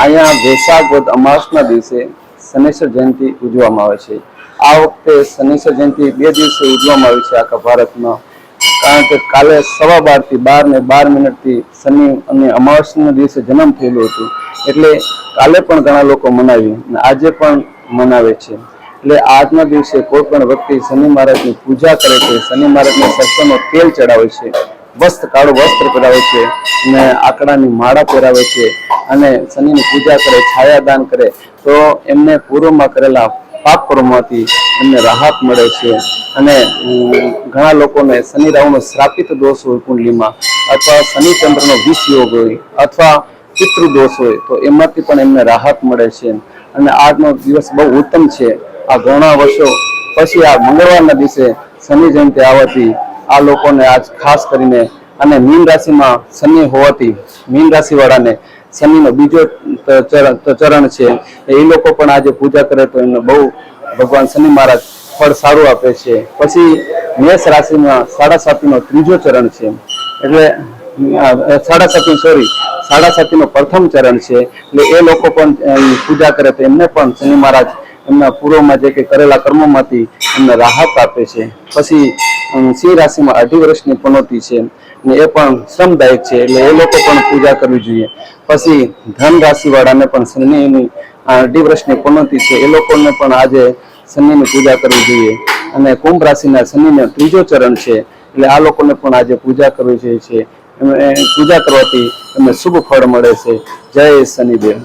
અહીંયા વૈશાખ વદ અમાસના દિવસે શનૈશ્વર જયંતિ ઉજવવામાં આવે છે। આ વખતે શનૈશ્વર જયંતિ 2 દિવસે ઉજવવામાં આવી છે આખા ભારતમાં, કારણ કે કાલે 12:15 થી 12:12 શનિ અને અમાવસ્યાના દિવસે જન્મ થયેલું હતું, એટલે કાલે પણ ઘણા લોકો મનાવી અને આજે પણ મનાવે છે। એટલે આજના દિવસે કોઈ પણ વ્યક્તિ શનિ મહારાજની પૂજા કરે છે, શનિ મહારાજને સરસવનું તેલ ચડાવે છે, કાળું વસ્ત્ર પહેરાવે છે અને આકડાની માળા પહેરાવે છે અને શનિની પૂજા કરે, છાયાદાન કરે તો એમને પૂર્વમાં કરેલા પાપ કર્મોમાંથી એમને રાહત મળે છે। અને ઘણા લોકોને શનિ રાહુનો શ્રાપિત દોષ હોય કુંડલીમાં, અથવા શનિ ચંદ્રનો વિષ યોગ હોય અથવા પિતૃ દોષ હોય તો એમાંથી પણ એમને રાહત મળે છે। અને આજનો દિવસ બહુ ઉત્તમ છે। આ ઘણા વર્ષો પછી આ મંગળવારના દિવસે શનિ જયંતિ આવવાથી આ લોકોને આજ ખાસ કરીને, અને મીન રાશિમાં શનિ હોવાથી મીન રાશિ વાળાને શનિનો બીજો ચરણ છે, એ લોકો પણ આજે પૂજા કરે તો એમને બહુ ભગવાન શનિ મહારાજ ફળ સારું આપે છે। પછી મેષ રાશિમાં 7.5નો ત્રીજો ચરણ છે, એટલે 7.5નો પ્રથમ ચરણ છે, એટલે એ લોકો પણ પૂજા કરે તો એમને પણ શનિ મહારાજ એમના પૂર્વમાં જે કે કરેલા કર્મોમાંથી એમને રાહત આપે છે। પછી સિંહ રાશિમાં 2.5 વર્ષની પનોતી છે ને એ પણ શ્રમદાયક છે, એટલે એ લોકો પણ પૂજા કરવી જોઈએ। પછી ધન રાશિ વાળાને પણ શનિની 2.5 વર્ષની પનોતી છે, એ લોકોને પણ આજે શનિની પૂજા કરવી જોઈએ। અને કુંભ રાશિના શનિનો ત્રીજો ચરણ છે, એટલે આ લોકોને પણ આજે પૂજા કરવી જોઈએ છે, પૂજા કરવાથી એમને શુભ ફળ મળે છે। જય શનિદેવ।